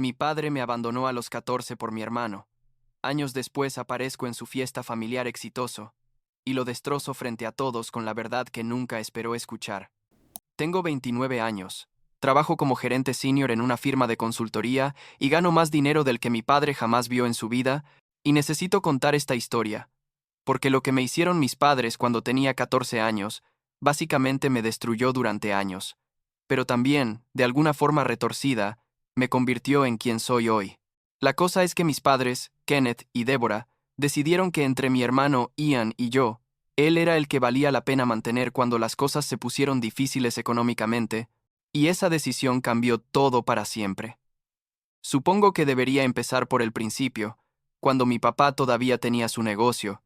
Mi padre me abandonó a los 14 por mi hermano. Años después aparezco en su fiesta familiar exitoso, y lo destrozo frente a todos con la verdad que nunca esperó escuchar. Tengo 29 años. Trabajo como gerente senior en una firma de consultoría y gano más dinero del que mi padre jamás vio en su vida, y necesito contar esta historia, porque lo que me hicieron mis padres cuando tenía 14 años, básicamente me destruyó durante años, pero también, de alguna forma retorcida, me convirtió en quien soy hoy. La cosa es que mis padres, Kenneth y Deborah, decidieron que entre mi hermano Ian y yo, él era el que valía la pena mantener cuando las cosas se pusieron difíciles económicamente, y esa decisión cambió todo para siempre. Supongo que debería empezar por el principio, cuando mi papá todavía tenía su negocio,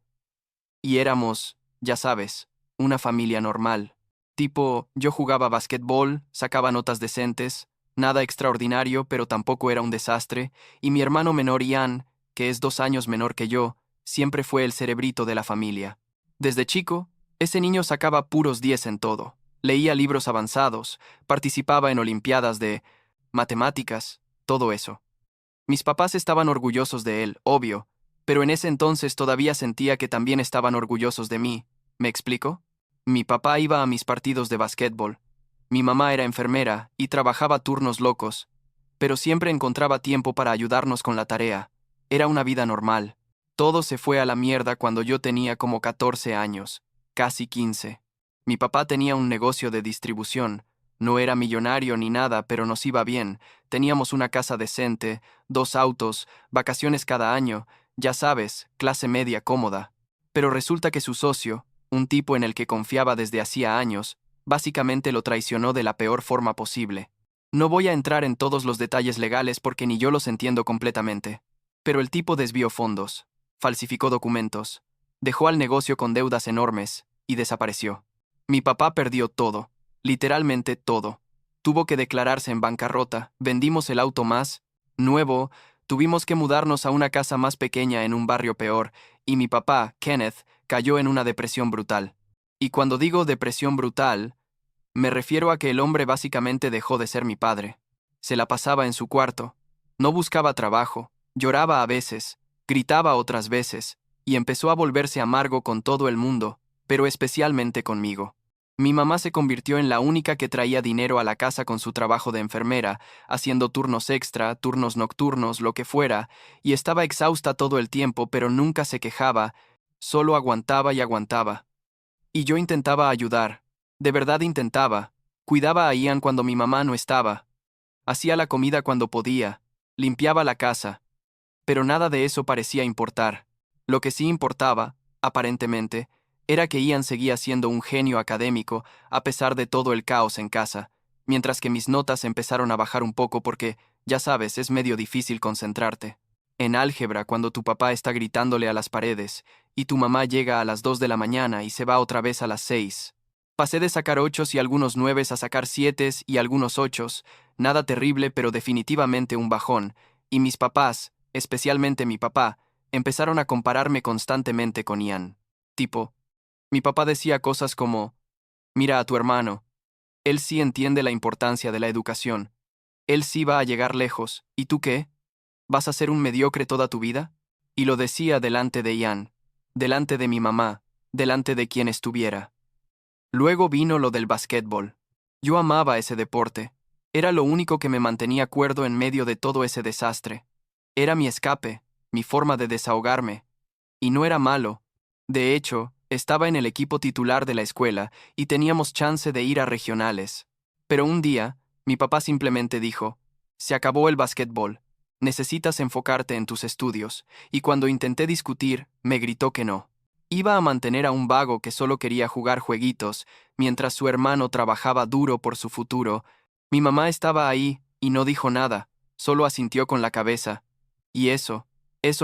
y éramos, ya sabes, una familia normal. Tipo, yo jugaba basquetbol, sacaba notas decentes, nada extraordinario, pero tampoco era un desastre, y mi hermano menor Ian, que es 2 años menor que yo, siempre fue el cerebrito de la familia. Desde chico, ese niño sacaba puros 10 en todo. Leía libros avanzados, participaba en olimpiadas de matemáticas, todo eso. Mis papás estaban orgullosos de él, obvio, pero en ese entonces todavía sentía que también estaban orgullosos de mí. ¿Me explico? Mi papá iba a mis partidos de basquetbol. Mi mamá era enfermera y trabajaba turnos locos, pero siempre encontraba tiempo para ayudarnos con la tarea. Era una vida normal. Todo se fue a la mierda cuando yo tenía como 14 años, casi 15. Mi papá tenía un negocio de distribución. No era millonario ni nada, pero nos iba bien. Teníamos una casa decente, 2 autos, vacaciones cada año, ya sabes, clase media cómoda. Pero resulta que su socio, un tipo en el que confiaba desde hacía años, básicamente lo traicionó de la peor forma posible. No voy a entrar en todos los detalles legales porque ni yo los entiendo completamente. Pero el tipo desvió fondos, falsificó documentos, dejó al negocio con deudas enormes y desapareció. Mi papá perdió todo, literalmente todo. Tuvo que declararse en bancarrota, vendimos el auto más nuevo, tuvimos que mudarnos a una casa más pequeña en un barrio peor, y mi papá, Kenneth, cayó en una depresión brutal. Y cuando digo depresión brutal, me refiero a que el hombre básicamente dejó de ser mi padre. Se la pasaba en su cuarto, no buscaba trabajo, lloraba a veces, gritaba otras veces, y empezó a volverse amargo con todo el mundo, pero especialmente conmigo. Mi mamá se convirtió en la única que traía dinero a la casa con su trabajo de enfermera, haciendo turnos extra, turnos nocturnos, lo que fuera, y estaba exhausta todo el tiempo, pero nunca se quejaba, solo aguantaba y aguantaba. Y yo intentaba ayudar, de verdad intentaba, cuidaba a Ian cuando mi mamá no estaba, hacía la comida cuando podía, limpiaba la casa, pero nada de eso parecía importar. Lo que sí importaba, aparentemente, era que Ian seguía siendo un genio académico a pesar de todo el caos en casa, mientras que mis notas empezaron a bajar un poco porque, ya sabes, es medio difícil concentrarte. En álgebra, cuando tu papá está gritándole a las paredes, y tu mamá llega a las 2 de la mañana y se va otra vez a las 6. Pasé de sacar 8 y algunos 9 a sacar 7 y algunos 8, nada terrible pero definitivamente un bajón, y mis papás, especialmente mi papá, empezaron a compararme constantemente con Ian. Tipo, mi papá decía cosas como, mira a tu hermano, él sí entiende la importancia de la educación, él sí va a llegar lejos, ¿y tú qué? ¿Vas a ser un mediocre toda tu vida? Y lo decía delante de Ian, delante de mi mamá, delante de quien estuviera. Luego vino lo del basquetbol. Yo amaba ese deporte. Era lo único que me mantenía cuerdo en medio de todo ese desastre. Era mi escape, mi forma de desahogarme. Y no era malo. De hecho, estaba en el equipo titular de la escuela y teníamos chance de ir a regionales. Pero un día, mi papá simplemente dijo, se acabó el basquetbol. Necesitas enfocarte en tus estudios. Y cuando intenté discutir, me gritó que no. Iba a mantener a un vago que solo quería jugar jueguitos, mientras su hermano trabajaba duro por su futuro. Mi mamá estaba ahí y no dijo nada, solo asintió con la cabeza. Y eso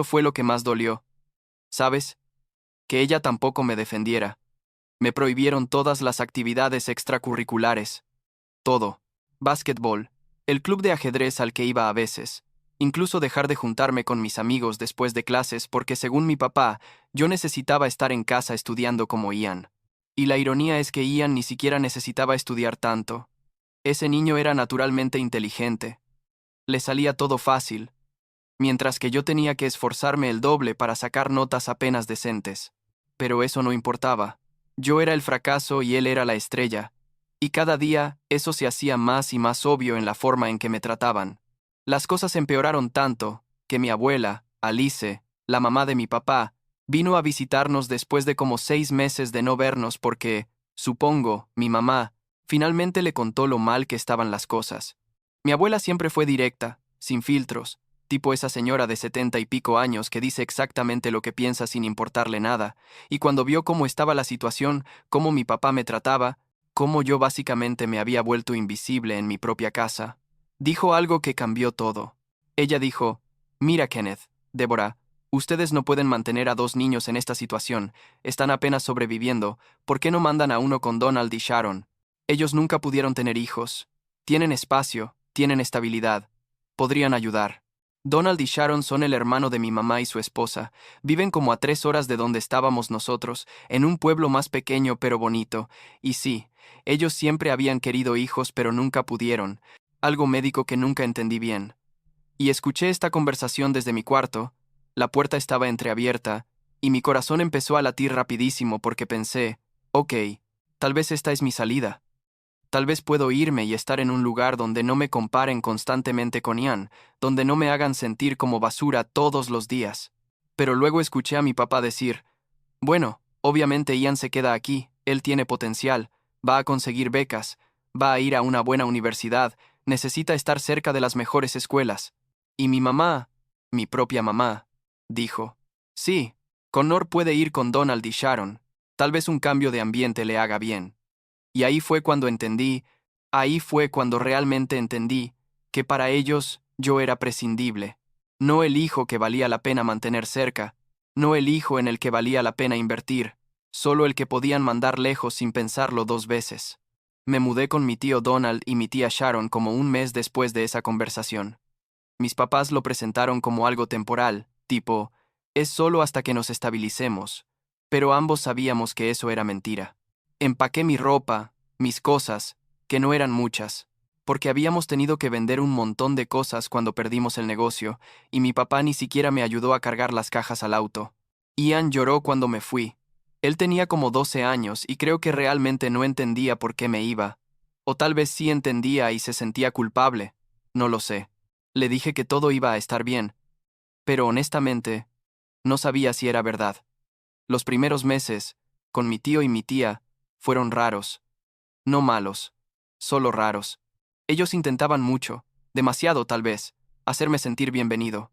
fue lo que más dolió. ¿Sabes? Que ella tampoco me defendiera. Me prohibieron todas las actividades extracurriculares. Todo. Básquetbol, el club de ajedrez al que iba a veces, incluso dejar de juntarme con mis amigos después de clases porque según mi papá, yo necesitaba estar en casa estudiando como Ian. Y la ironía es que Ian ni siquiera necesitaba estudiar tanto. Ese niño era naturalmente inteligente. Le salía todo fácil, mientras que yo tenía que esforzarme el doble para sacar notas apenas decentes. Pero eso no importaba. Yo era el fracaso y él era la estrella, y cada día eso se hacía más y más obvio en la forma en que me trataban. Las cosas empeoraron tanto que mi abuela, Alice, la mamá de mi papá, vino a visitarnos después de como 6 meses de no vernos porque, supongo, mi mamá, finalmente le contó lo mal que estaban las cosas. Mi abuela siempre fue directa, sin filtros, tipo esa señora de 70 y pico años que dice exactamente lo que piensa sin importarle nada, y cuando vio cómo estaba la situación, cómo mi papá me trataba, cómo yo básicamente me había vuelto invisible en mi propia casa, dijo algo que cambió todo. Ella dijo: «Mira, Kenneth, Débora, ustedes no pueden mantener a 2 niños en esta situación, están apenas sobreviviendo, ¿por qué no mandan a uno con Donald y Sharon? Ellos nunca pudieron tener hijos. Tienen espacio, tienen estabilidad, podrían ayudar». Donald y Sharon son el hermano de mi mamá y su esposa. Viven como a 3 horas de donde estábamos nosotros, en un pueblo más pequeño pero bonito. Y sí, ellos siempre habían querido hijos pero nunca pudieron. Algo médico que nunca entendí bien. Y escuché esta conversación desde mi cuarto. La puerta estaba entreabierta, y mi corazón empezó a latir rapidísimo porque pensé: ok, tal vez esta es mi salida. Tal vez puedo irme y estar en un lugar donde no me comparen constantemente con Ian, donde no me hagan sentir como basura todos los días. Pero luego escuché a mi papá decir: bueno, obviamente Ian se queda aquí, él tiene potencial, va a conseguir becas, va a ir a una buena universidad, necesita estar cerca de las mejores escuelas. Y mi mamá, mi propia mamá, dijo: sí, Connor puede ir con Donald y Sharon, tal vez un cambio de ambiente le haga bien. Y ahí fue cuando realmente entendí, que para ellos yo era prescindible. No el hijo que valía la pena mantener cerca, no el hijo en el que valía la pena invertir, solo el que podían mandar lejos sin pensarlo 2 veces. Me mudé con mi tío Donald y mi tía Sharon como un mes después de esa conversación. Mis papás lo presentaron como algo temporal, tipo, es solo hasta que nos estabilicemos, pero ambos sabíamos que eso era mentira. Empaqué mi ropa, mis cosas, que no eran muchas, porque habíamos tenido que vender un montón de cosas cuando perdimos el negocio, y mi papá ni siquiera me ayudó a cargar las cajas al auto. Ian lloró cuando me fui. Él tenía como 12 años y creo que realmente no entendía por qué me iba. O tal vez sí entendía y se sentía culpable. No lo sé. Le dije que todo iba a estar bien, pero honestamente, no sabía si era verdad. Los primeros meses, con mi tío y mi tía, fueron raros. No malos, solo raros. Ellos intentaban mucho, demasiado tal vez, hacerme sentir bienvenido.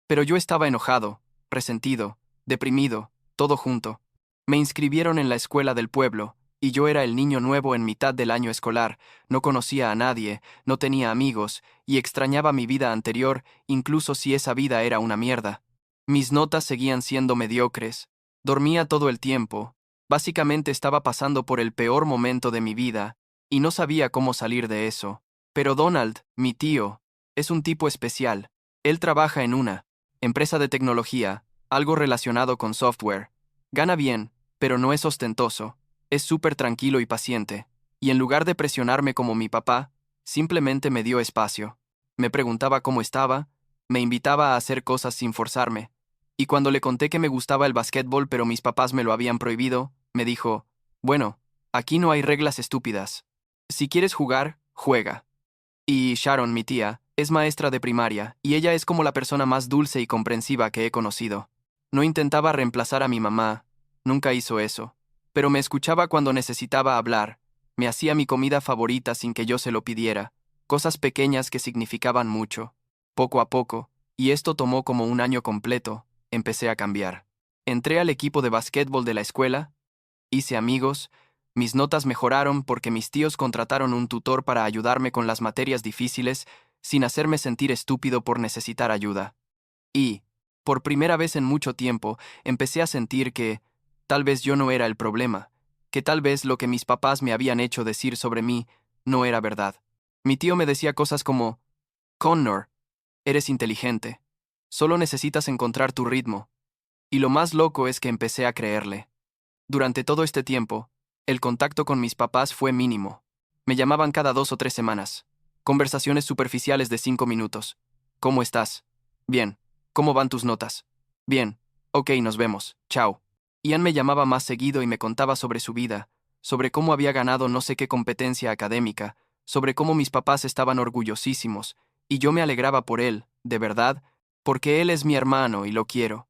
Pero yo estaba enojado, resentido, deprimido, todo junto. Me inscribieron en la escuela del pueblo, y yo era el niño nuevo en mitad del año escolar, no conocía a nadie, no tenía amigos, y extrañaba mi vida anterior, incluso si esa vida era una mierda. Mis notas seguían siendo mediocres, dormía todo el tiempo, básicamente estaba pasando por el peor momento de mi vida, y no sabía cómo salir de eso. Pero Donald, mi tío, es un tipo especial. Él trabaja en una empresa de tecnología, algo relacionado con software. Gana bien, pero no es ostentoso. Es súper tranquilo y paciente. Y en lugar de presionarme como mi papá, simplemente me dio espacio. Me preguntaba cómo estaba, me invitaba a hacer cosas sin forzarme. Y cuando le conté que me gustaba el basquetbol pero mis papás me lo habían prohibido, me dijo: bueno, aquí no hay reglas estúpidas. Si quieres jugar, juega. Y Sharon, mi tía, es maestra de primaria, y ella es como la persona más dulce y comprensiva que he conocido. No intentaba reemplazar a mi mamá, nunca hizo eso, pero me escuchaba cuando necesitaba hablar, me hacía mi comida favorita sin que yo se lo pidiera, cosas pequeñas que significaban mucho. Poco a poco, y esto tomó como un año completo, empecé a cambiar. Entré al equipo de basquetbol de la escuela, hice amigos, mis notas mejoraron porque mis tíos contrataron un tutor para ayudarme con las materias difíciles sin hacerme sentir estúpido por necesitar ayuda. Y, por primera vez en mucho tiempo, empecé a sentir que tal vez yo no era el problema, que tal vez lo que mis papás me habían hecho decir sobre mí no era verdad. Mi tío me decía cosas como: Connor, eres inteligente, solo necesitas encontrar tu ritmo. Y lo más loco es que empecé a creerle. Durante todo este tiempo, el contacto con mis papás fue mínimo. Me llamaban cada 2 o 3 semanas. Conversaciones superficiales de 5 minutos. ¿Cómo estás? Bien. ¿Cómo van tus notas? Bien. Ok, nos vemos. Chao. Ian me llamaba más seguido y me contaba sobre su vida, sobre cómo había ganado no sé qué competencia académica, sobre cómo mis papás estaban orgullosísimos, y yo me alegraba por él, de verdad, porque él es mi hermano y lo quiero.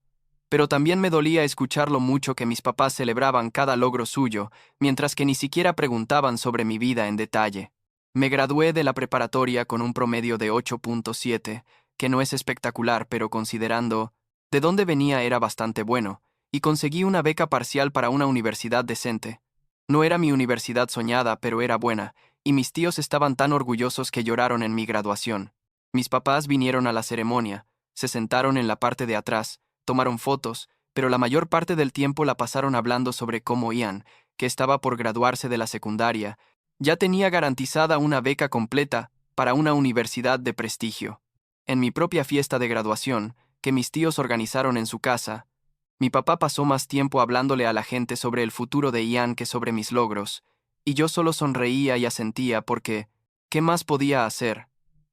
Pero también me dolía escuchar lo mucho que mis papás celebraban cada logro suyo, mientras que ni siquiera preguntaban sobre mi vida en detalle. Me gradué de la preparatoria con un promedio de 8.7, que no es espectacular, pero considerando de dónde venía era bastante bueno, y conseguí una beca parcial para una universidad decente. No era mi universidad soñada, pero era buena, y mis tíos estaban tan orgullosos que lloraron en mi graduación. Mis papás vinieron a la ceremonia, se sentaron en la parte de atrás, tomaron fotos, pero la mayor parte del tiempo la pasaron hablando sobre cómo Ian, que estaba por graduarse de la secundaria, ya tenía garantizada una beca completa para una universidad de prestigio. En mi propia fiesta de graduación, que mis tíos organizaron en su casa, mi papá pasó más tiempo hablándole a la gente sobre el futuro de Ian que sobre mis logros, y yo solo sonreía y asentía porque, ¿qué más podía hacer?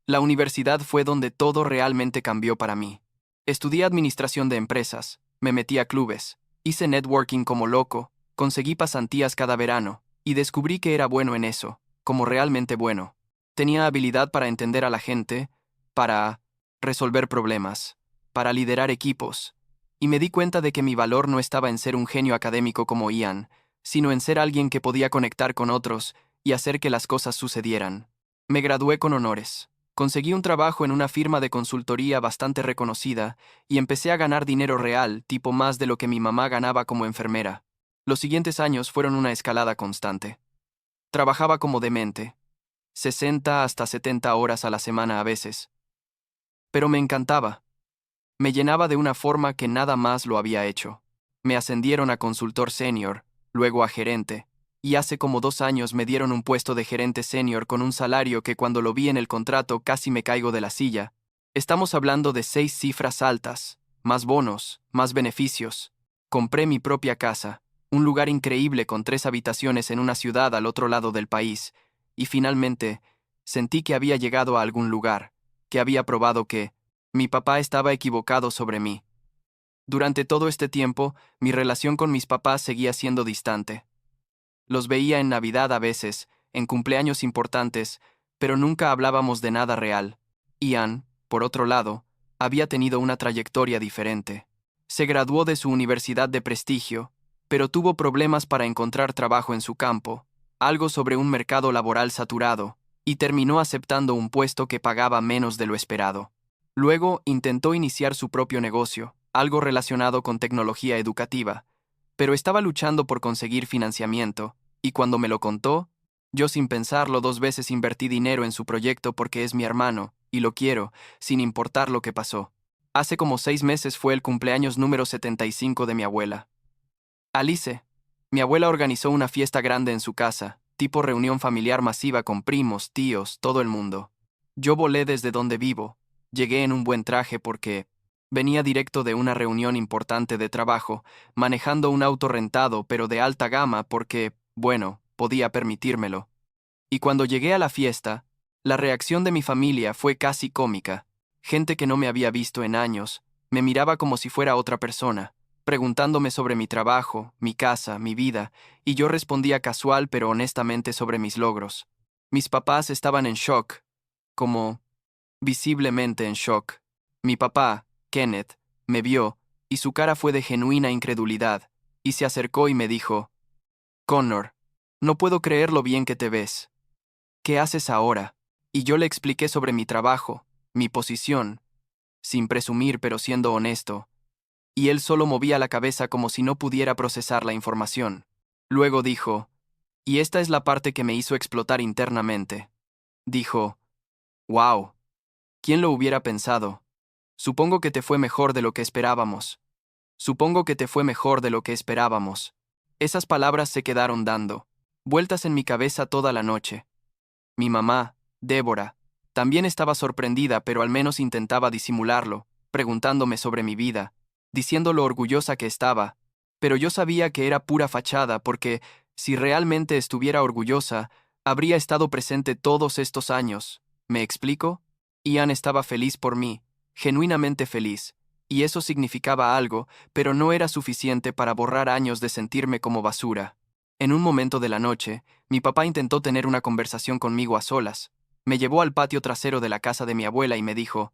La universidad fue donde todo realmente cambió para mí. Estudié administración de empresas, me metí a clubes, hice networking como loco, conseguí pasantías cada verano, y descubrí que era bueno en eso, como realmente bueno. Tenía habilidad para entender a la gente, para resolver problemas, para liderar equipos, y me di cuenta de que mi valor no estaba en ser un genio académico como Ian, sino en ser alguien que podía conectar con otros y hacer que las cosas sucedieran. Me gradué con honores. Conseguí un trabajo en una firma de consultoría bastante reconocida y empecé a ganar dinero real, tipo más de lo que mi mamá ganaba como enfermera. Los siguientes años fueron una escalada constante. Trabajaba como demente, 60 hasta 70 horas a la semana a veces. Pero me encantaba. Me llenaba de una forma que nada más lo había hecho. Me ascendieron a consultor senior, luego a gerente, y hace como 2 años me dieron un puesto de gerente senior con un salario que cuando lo vi en el contrato casi me caigo de la silla. Estamos hablando de 6 cifras altas, más bonos, más beneficios. Compré mi propia casa, un lugar increíble con 3 habitaciones en una ciudad al otro lado del país, y finalmente sentí que había llegado a algún lugar, que había probado que mi papá estaba equivocado sobre mí. Durante todo este tiempo, mi relación con mis papás seguía siendo distante. Los veía en Navidad a veces, en cumpleaños importantes, pero nunca hablábamos de nada real. Ian, por otro lado, había tenido una trayectoria diferente. Se graduó de su universidad de prestigio, pero tuvo problemas para encontrar trabajo en su campo, algo sobre un mercado laboral saturado, y terminó aceptando un puesto que pagaba menos de lo esperado. Luego intentó iniciar su propio negocio, algo relacionado con tecnología educativa, pero estaba luchando por conseguir financiamiento, y cuando me lo contó, yo sin pensarlo 2 veces invertí dinero en su proyecto porque es mi hermano, y lo quiero, sin importar lo que pasó. Hace como 6 meses fue el cumpleaños número 75 de mi abuela. Alice. Mi abuela organizó una fiesta grande en su casa, tipo reunión familiar masiva con primos, tíos, todo el mundo. Yo volé desde donde vivo. Llegué en un buen traje porque venía directo de una reunión importante de trabajo, manejando un auto rentado pero de alta gama porque, bueno, podía permitírmelo. Y cuando llegué a la fiesta, la reacción de mi familia fue casi cómica. Gente que no me había visto en años, me miraba como si fuera otra persona, preguntándome sobre mi trabajo, mi casa, mi vida, y yo respondía casual pero honestamente sobre mis logros. Mis papás estaban en shock, como visiblemente en shock. Mi papá, Kenneth, me vio, y su cara fue de genuina incredulidad, y se acercó y me dijo, Connor, no puedo creer lo bien que te ves. ¿Qué haces ahora? Y yo le expliqué sobre mi trabajo, mi posición, sin presumir pero siendo honesto, y él solo movía la cabeza como si no pudiera procesar la información. Luego dijo, y esta es la parte que me hizo explotar internamente. Dijo, wow, ¿quién lo hubiera pensado? Supongo que te fue mejor de lo que esperábamos. Supongo que te fue mejor de lo que esperábamos. Esas palabras se quedaron dando vueltas en mi cabeza toda la noche. Mi mamá, Débora, también estaba sorprendida, pero al menos intentaba disimularlo, preguntándome sobre mi vida, diciendo lo orgullosa que estaba, pero yo sabía que era pura fachada porque, si realmente estuviera orgullosa, habría estado presente todos estos años, ¿Me explico? Ian estaba feliz por mí, genuinamente feliz, y eso significaba algo, pero no era suficiente para borrar años de sentirme como basura. En un momento de la noche, mi papá intentó tener una conversación conmigo a solas. Me llevó al patio trasero de la casa de mi abuela y me dijo: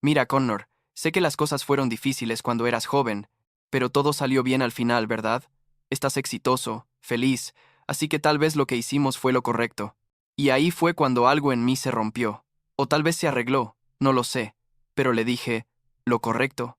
«Mira, Connor, sé que las cosas fueron difíciles cuando eras joven, pero todo salió bien al final, ¿verdad? Estás exitoso, feliz, así que tal vez lo que hicimos fue lo correcto». Y ahí fue cuando algo en mí se rompió. O tal vez se arregló, no lo sé. Pero le dije: «¿Lo correcto?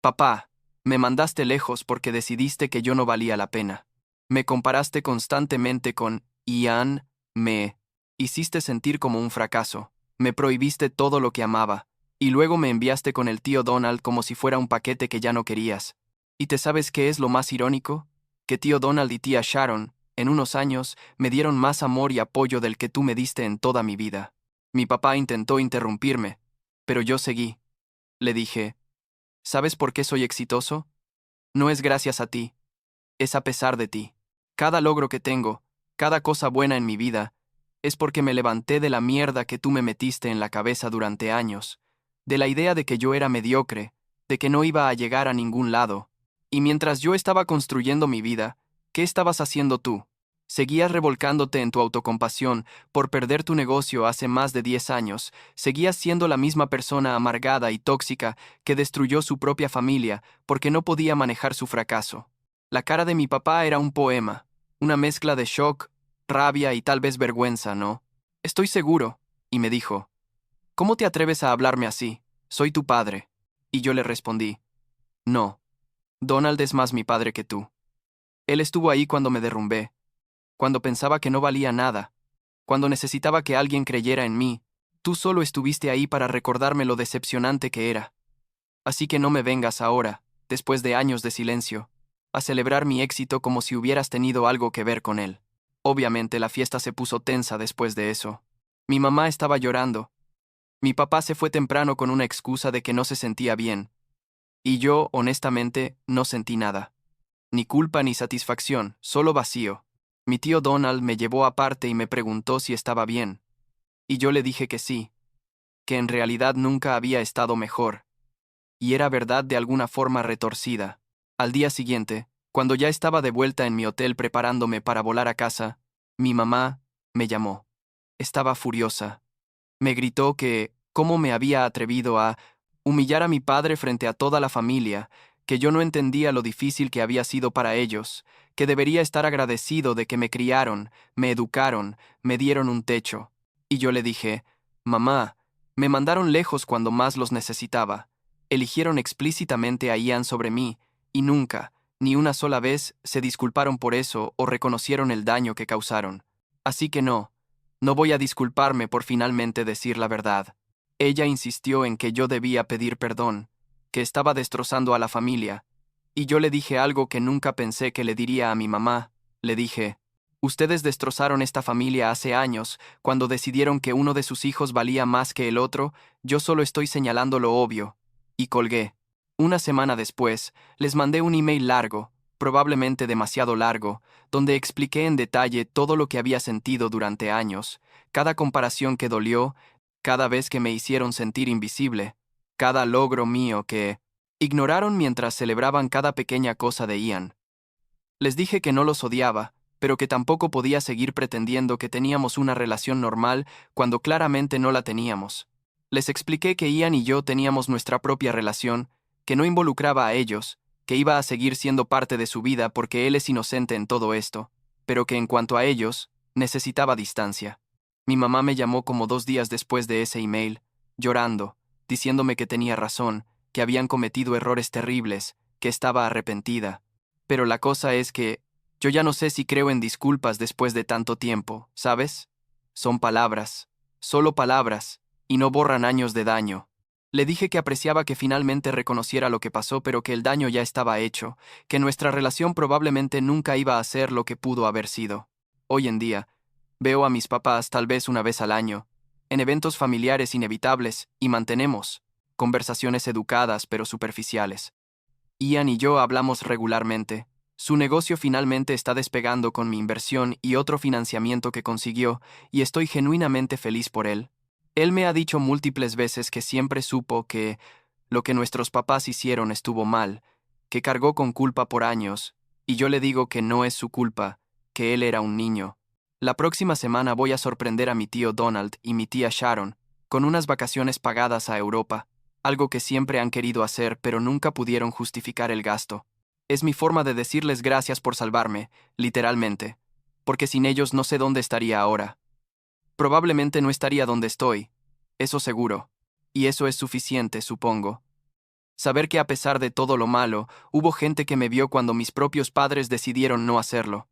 Papá, me mandaste lejos porque decidiste que yo no valía la pena. Me comparaste constantemente con Ian, me hiciste sentir como un fracaso, me prohibiste todo lo que amaba, y luego me enviaste con el tío Donald como si fuera un paquete que ya no querías. ¿Y te sabes qué es lo más irónico? Que tío Donald y tía Sharon, en unos años, me dieron más amor y apoyo del que tú me diste en toda mi vida». Mi papá intentó interrumpirme, pero yo seguí. Le dije: «¿Sabes por qué soy exitoso? No es gracias a ti, es a pesar de ti. Cada logro que tengo, cada cosa buena en mi vida, es porque me levanté de la mierda que tú me metiste en la cabeza durante años, de la idea de que yo era mediocre, de que no iba a llegar a ningún lado. Y mientras yo estaba construyendo mi vida, ¿qué estabas haciendo tú? Seguías revolcándote en tu autocompasión por perder tu negocio hace más de 10 años, seguías siendo la misma persona amargada y tóxica que destruyó su propia familia porque no podía manejar su fracaso. La cara de mi papá era un poema, una mezcla de shock, rabia y tal vez vergüenza, ¿no? Estoy seguro. Y me dijo: «¿Cómo te atreves a hablarme así? Soy tu padre». Y yo le respondí: «No, Donald es más mi padre que tú. Él estuvo ahí cuando me derrumbé, cuando pensaba que no valía nada, cuando necesitaba que alguien creyera en mí. Tú solo estuviste ahí para recordarme lo decepcionante que era. Así que no me vengas ahora, después de años de silencio, a celebrar mi éxito como si hubieras tenido algo que ver con él». Obviamente la fiesta se puso tensa después de eso. Mi mamá estaba llorando. Mi papá se fue temprano con una excusa de que no se sentía bien. Y yo, honestamente, no sentí nada. Ni culpa ni satisfacción, solo vacío. Mi tío Donald me llevó aparte y me preguntó si estaba bien. Y yo le dije que sí, que en realidad nunca había estado mejor. Y era verdad de alguna forma retorcida. Al día siguiente, cuando ya estaba de vuelta en mi hotel preparándome para volar a casa, mi mamá me llamó. Estaba furiosa. Me gritó que cómo me había atrevido a humillar a mi padre frente a toda la familia, que yo no entendía lo difícil que había sido para ellos, que debería estar agradecido de que me criaron, me educaron, me dieron un techo. Y yo le dije: «Mamá, me mandaron lejos cuando más los necesitaba. Eligieron explícitamente a Ian sobre mí, y nunca, ni una sola vez, se disculparon por eso o reconocieron el daño que causaron. Así que no voy a disculparme por finalmente decir la verdad». Ella insistió en que yo debía pedir perdón, que estaba destrozando a la familia, y yo le dije algo que nunca pensé que le diría a mi mamá. Le dije: «Ustedes destrozaron esta familia hace años, cuando decidieron que uno de sus hijos valía más que el otro, yo solo estoy señalando lo obvio». Y colgué. Una semana después, les mandé un email largo, probablemente demasiado largo, donde expliqué en detalle todo lo que había sentido durante años, cada comparación que dolió, cada vez que me hicieron sentir invisible, cada logro mío que ignoraron mientras celebraban cada pequeña cosa de Ian. Les dije que no los odiaba, pero que tampoco podía seguir pretendiendo que teníamos una relación normal cuando claramente no la teníamos. Les expliqué que Ian y yo teníamos nuestra propia relación, que no involucraba a ellos, que iba a seguir siendo parte de su vida porque él es inocente en todo esto, pero que en cuanto a ellos, necesitaba distancia. Mi mamá me llamó como 2 días después de ese email, llorando, diciéndome que tenía razón, que habían cometido errores terribles, que estaba arrepentida. Pero la cosa es que yo ya no sé si creo en disculpas después de tanto tiempo, ¿sabes? Son palabras, solo palabras, y no borran años de daño. Le dije que apreciaba que finalmente reconociera lo que pasó, pero que el daño ya estaba hecho, que nuestra relación probablemente nunca iba a ser lo que pudo haber sido. Hoy en día, veo a mis papás tal vez una vez al año, en eventos familiares inevitables, y mantenemos conversaciones educadas pero superficiales. Ian y yo hablamos regularmente. Su negocio finalmente está despegando con mi inversión y otro financiamiento que consiguió, y estoy genuinamente feliz por él. Él me ha dicho múltiples veces que siempre supo que lo que nuestros papás hicieron estuvo mal, que cargó con culpa por años, y yo le digo que no es su culpa, que él era un niño. La próxima semana voy a sorprender a mi tío Donald y mi tía Sharon con unas vacaciones pagadas a Europa, algo que siempre han querido hacer pero nunca pudieron justificar el gasto. Es mi forma de decirles gracias por salvarme, literalmente, porque sin ellos no sé dónde estaría ahora. Probablemente no estaría donde estoy, eso seguro, y eso es suficiente, supongo. Saber que a pesar de todo lo malo, hubo gente que me vio cuando mis propios padres decidieron no hacerlo.